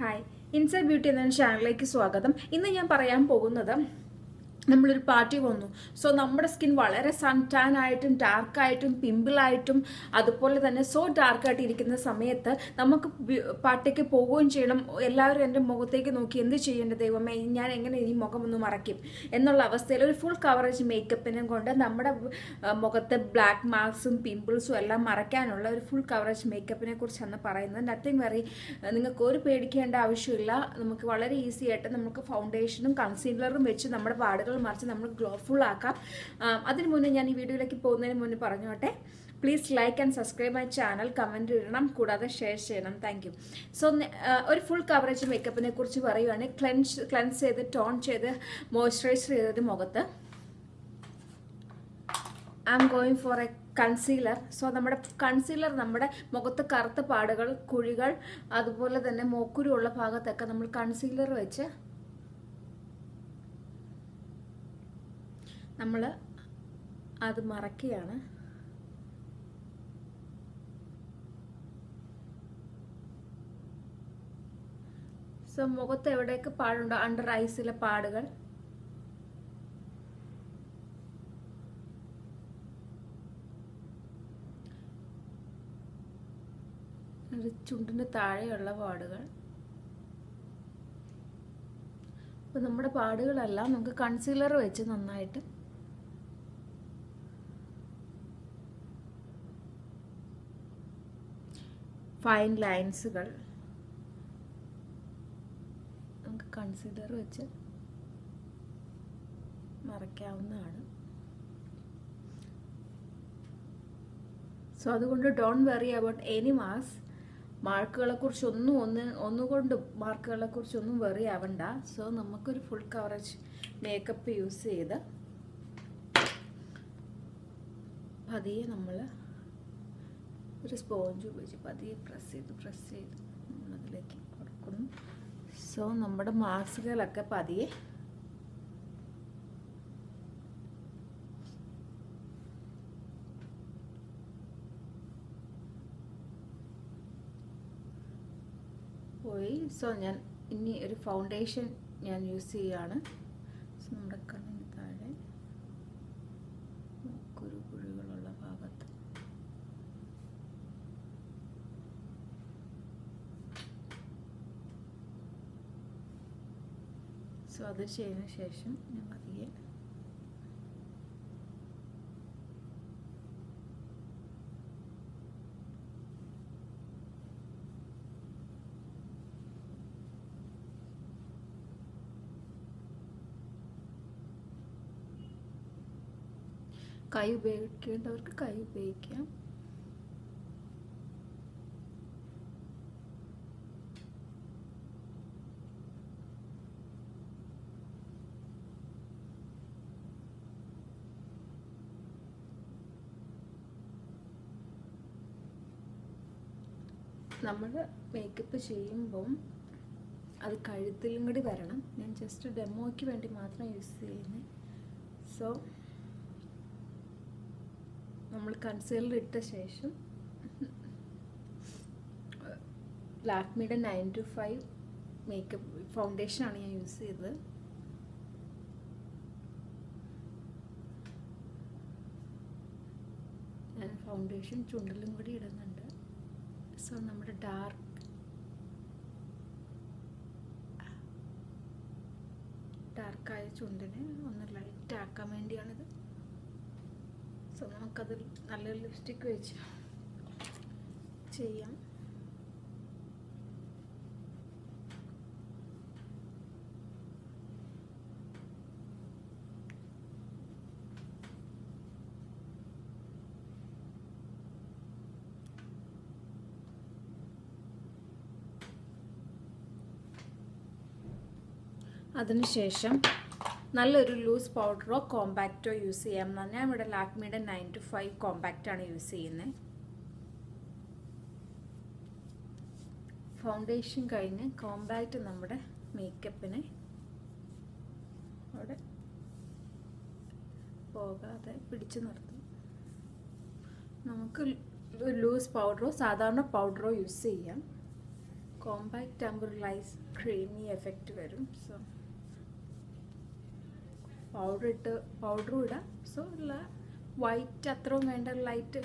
Hi inside beauty എന്ന ചാനലിലേക്ക് സ്വാഗതം. ഇന്ന് ഞാൻ പറയാൻ പോകുന്നത് നമ്മളൊരു പാർട്ടി വന്നു. സോ നമ്മുടെ സ്കിൻ വളരെ സൺ ടാൻ ആയിട്ടും ഡാർക്കായിട്ടും പിമ്പിളായിട്ടും അതുപോലെ തന്നെ സോ ഡാർക്കായിട്ട് ഇരിക്കുന്ന സമയത്ത് നമുക്ക് പാർട്ടിക്ക് പോവുകയും ചെയ്യണം. എല്ലാവരും എൻ്റെ മുഖത്തേക്ക് നോക്കി എന്ത് ചെയ്യേണ്ട ദൈവമേ, ഞാൻ എങ്ങനെ ഈ മുഖം ഒന്ന് മറയ്ക്കും എന്നുള്ള അവസ്ഥയിൽ ഒരു ഫുൾ കവറേജ് മേക്കപ്പിനെ കൊണ്ട് നമ്മുടെ മുഖത്തെ ബ്ലാക്ക് മാർക്സും പിമ്പിൾസും എല്ലാം മറയ്ക്കാനുള്ള ഒരു ഫുൾ കവറേജ് മേക്കപ്പിനെ കുറിച്ചാണ് പറയുന്നത്. നത്തിങ് വെറി, നിങ്ങൾക്ക് ഒരു പേടിക്കേണ്ട ആവശ്യമില്ല. നമുക്ക് വളരെ ഈസി ആയിട്ട് നമുക്ക് ഫൗണ്ടേഷനും കൺസീലറും വെച്ച് നമ്മുടെ പാടുകൾ മറിച്ച് നമ്മൾ ഗ്ലോഫുൾ ആക്കാം. അതിന് മുന്നേ ഞാൻ ഈ വീഡിയോയിലേക്ക് പോകുന്നതിന് മുന്നേ പറഞ്ഞോട്ടെ, please like and subscribe my channel, comment ഇടണം, കൂടാതെ ഷെയർ ചെയ്യണം. Thank you. സോ ഒരു ഫുൾ കവറേജ് മേക്കപ്പിനെ കുറിച്ച് പറയുകയാണെങ്കിൽ ക്ലെൻസ് ചെയ്ത് ടോൺ ചെയ്ത് മോയ്സ്ചറൈസ് ചെയ്തൊരു മുഖത്ത് I am going for a concealer. So നമ്മുടെ കൺസീലർ നമ്മുടെ മുഖത്ത് കറുത്ത പാടുകൾ, കുഴികൾ, അതുപോലെ തന്നെ മൂക്കുരു ഉള്ള ഭാഗത്തൊക്കെ നമ്മൾ കൺസീലർ വെച്ച് നമ്മൾ അത് മറക്കുകയാണ്. സോ മുഖത്ത് എവിടെയൊക്കെ പാടുണ്ടോ, അണ്ടർ ഐസിലെ പാടുകൾ, ചുണ്ടിന് താഴെയുള്ള പാടുകൾ, അപ്പോൾ നമ്മുടെ പാടുകളെല്ലാം നമുക്ക് കൺസീലർ വെച്ച് നന്നായിട്ട് ഫൈൻ ലൈൻസുകൾ നമുക്ക് കൺസീലർ വെച്ച് മറയ്ക്കാവുന്നതാണ്. സോ അതുകൊണ്ട് ഡോണ്ട് വെറി അബൌട്ട് എനി മാർക്കുകളെ കുറിച്ചൊന്നും ഒന്നുകൊണ്ടും മാർക്കുകളെ കുറിച്ചൊന്നും വെറി ആവണ്ട. സോ നമുക്കൊരു ഫുൾ കവറേജ് മേക്കപ്പ് യൂസ് ചെയ്ത് പതിയെ നമ്മൾ ഒരു സ്പോഞ്ച് ഉപയോഗിച്ച് പതിയെ പ്രസ് ചെയ്ത് നമ്മളതിലേക്ക് കൊടുക്കുന്നു. സോ നമ്മുടെ മാർക്സുകളൊക്കെ പതിയെ പോയി. സോ ഞാൻ ഇനി ഒരു ഫൗണ്ടേഷൻ ഞാൻ യൂസ് ചെയ്യുകയാണ്. സോ നമ്മുടെ കണ്ണിന് താഴെ കുഴികളുള്ള ഭാഗത്ത് സോ അത് ചെയ്തതിന് ശേഷം ഞാൻ പതിയെ കൈ ഉപയോഗിക്കേണ്ടവർക്ക് കൈ ഉപയോഗിക്കാം. നമ്മൾ മേക്കപ്പ് ചെയ്യുമ്പം അത് കഴുത്തിലും കൂടി വരണം. ഞാൻ ജസ്റ്റ് ഡെമോയ്ക്ക് വേണ്ടി മാത്രം യൂസ് ചെയ്യുന്നത്. സോ നമ്മൾ കൺസീലർ ഇട്ട ശേഷം ലാക്മിയുടെ 925 മേക്കപ്പ് ഫൗണ്ടേഷനാണ് ഞാൻ യൂസ് ചെയ്തത്. ഞാൻ ഫൗണ്ടേഷൻ ചുണ്ടിലും കൂടി ഇടുന്നുണ്ട്. സോ നമ്മുടെ ഡാർക്കായ ചുണ്ടിനെ ഒന്ന് ലൈറ്റ് ആക്കാൻ വേണ്ടിയാണിത്. സോ നമുക്കത് നല്ലൊരു ലിപ്സ്റ്റിക്ക് വെച്ച് ചെയ്യാം. അതിനുശേഷം നല്ലൊരു ലൂസ് പൗഡറോ കോമ്പാക്റ്റോ യൂസ് ചെയ്യാം. ഞാൻ ഇവിടെ ലാക്മിയുടെ 925 കോമ്പാക്റ്റാണ് യൂസ് ചെയ്യുന്നത്. ഫൗണ്ടേഷൻ കഴിഞ്ഞ് കോമ്പാക്റ്റ് നമ്മുടെ മേക്കപ്പിനെ അവിടെ പോകാതെ പിടിച്ചു നിർത്തും. നമുക്ക് ലൂസ് പൗഡറോ സാധാരണ പൗഡറോ യൂസ് ചെയ്യാം. കോമ്പാക്റ്റ് ആകുമ്പോൾ ഒരു ലൈസ് ക്രീമി എഫക്റ്റ് വരും. സോ പൗഡറും ഇടാം. സോ വൈറ്റ് അത്രയും വേണ്ട, ലൈറ്റ്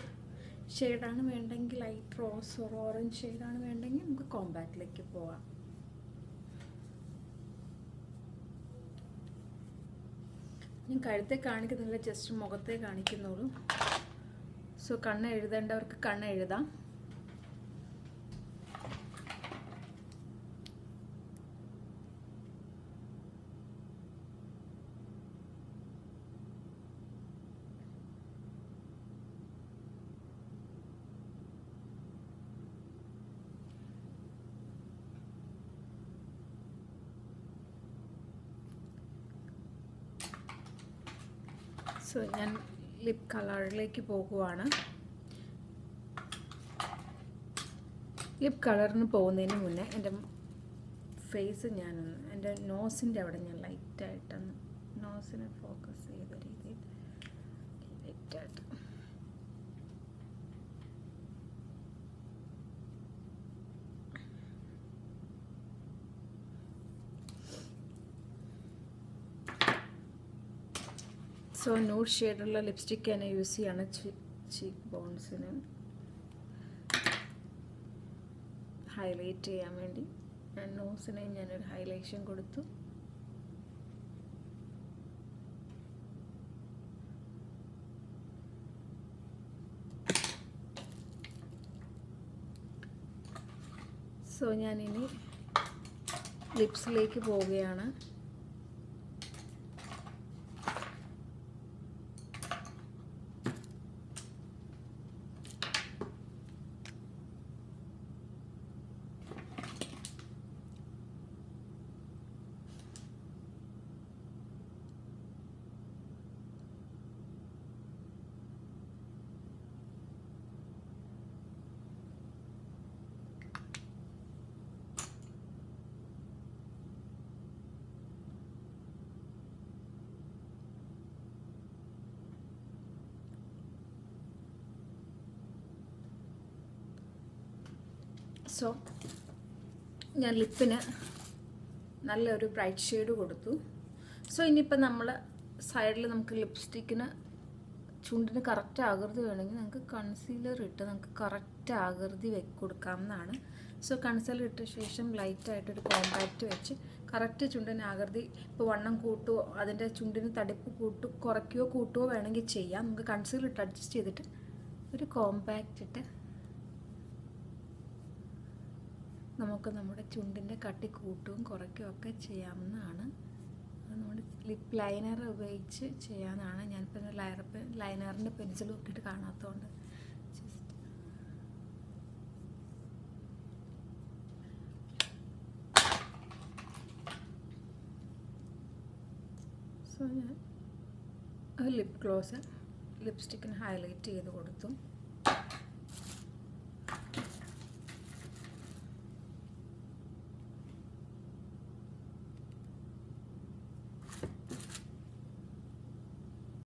ഷെയ്ഡാണ് വേണ്ടെങ്കിൽ, ലൈറ്റ് റോസ് ഓർ ഓറഞ്ച് ഷെയ്ഡാണ് വേണ്ടെങ്കിൽ നമുക്ക് കോമ്പാക്റ്റിലേക്ക് പോവാം. ഞാൻ കഴുത്തെ കാണിക്കുന്നില്ല, ജസ്റ്റ് മുഖത്തെ കാണിക്കുന്നുള്ളൂ. സോ കണ്ണ് എഴുതേണ്ടവർക്ക് കണ്ണ് എഴുതാം. സോ ഞാൻ ലിപ് കളറിലേക്ക് പോകുവാണ്. ലിപ് കളറിന് പോകുന്നതിന് മുന്നേ എൻ്റെ ഫേസ് എൻ്റെ നോസിൻ്റെ അവിടെ ഞാൻ ലൈറ്റായിട്ടൊന്ന് നോസിനെ ഫോക്കസ് ചെയ്ത രീതിയിൽ ലൈറ്റായിട്ട് സോ ന്യൂഡ് ഷെയ്ഡുള്ള ലിപ്സ്റ്റിക്ക് തന്നെ യൂസ് ചെയ്യാണ് ചീക്ക് ബോൺസിന് ഹൈലൈറ്റ് ചെയ്യാൻ വേണ്ടി. നോസിനെ ഞാനൊരു ഹൈലൈഷൻ കൊടുത്തു. സോ ഞാനിനി ലിപ്സിലേക്ക് പോവുകയാണ്. സോ ഞാൻ ലിപ്പിന് നല്ലൊരു ബ്രൈറ്റ് ഷെയ്ഡ് കൊടുത്തു. സോ ഇനിയിപ്പോൾ നമ്മൾ സൈഡിൽ നമുക്ക് ലിപ്സ്റ്റിക്കിന് ചുണ്ടിന് കറക്റ്റ് ആകൃതി വേണമെങ്കിൽ നമുക്ക് കൺസീലർ ഇട്ട് നമുക്ക് കറക്റ്റ് ആകൃതി കൊടുക്കാവുന്നതാണ്. സോ കൺസീലർ ഇട്ട ശേഷം ലൈറ്റായിട്ടൊരു കോമ്പാക്റ്റ് വെച്ച് കറക്റ്റ് ചുണ്ടിന് ആകൃതി, ഇപ്പോൾ വണ്ണം കൂട്ടുകയോ അതിൻ്റെ ചുണ്ടിന് തടിപ്പ് കുറയ്ക്കുകയോ കൂട്ടുകയോ വേണമെങ്കിൽ ചെയ്യാം. നമുക്ക് കൺസീലർ ഇട്ട് അഡ്ജസ്റ്റ് ചെയ്തിട്ട് ഒരു കോമ്പാക്റ്റ് ഇട്ട് നമുക്ക് നമ്മുടെ ചുണ്ടിൻ്റെ കട്ടി കൂട്ടുകയും കുറയ്ക്കുകയും ഒക്കെ ചെയ്യാവുന്നതാണ്. അത് നമ്മുടെ ലിപ്പ് ലൈനർ ഉപയോഗിച്ച് ചെയ്യാവുന്നതാണ്. ഞാനിപ്പോൾ ലൈനറിൻ്റെ പെൻസിൽ നോക്കിയിട്ട് കാണാത്തതുകൊണ്ട് ജസ്റ്റ് സോ ഞാൻ ലിപ്പ് ഗ്ലോസ് ലിപ്സ്റ്റിക്കിന് ഹൈലൈറ്റ് ചെയ്ത് കൊടുത്തു.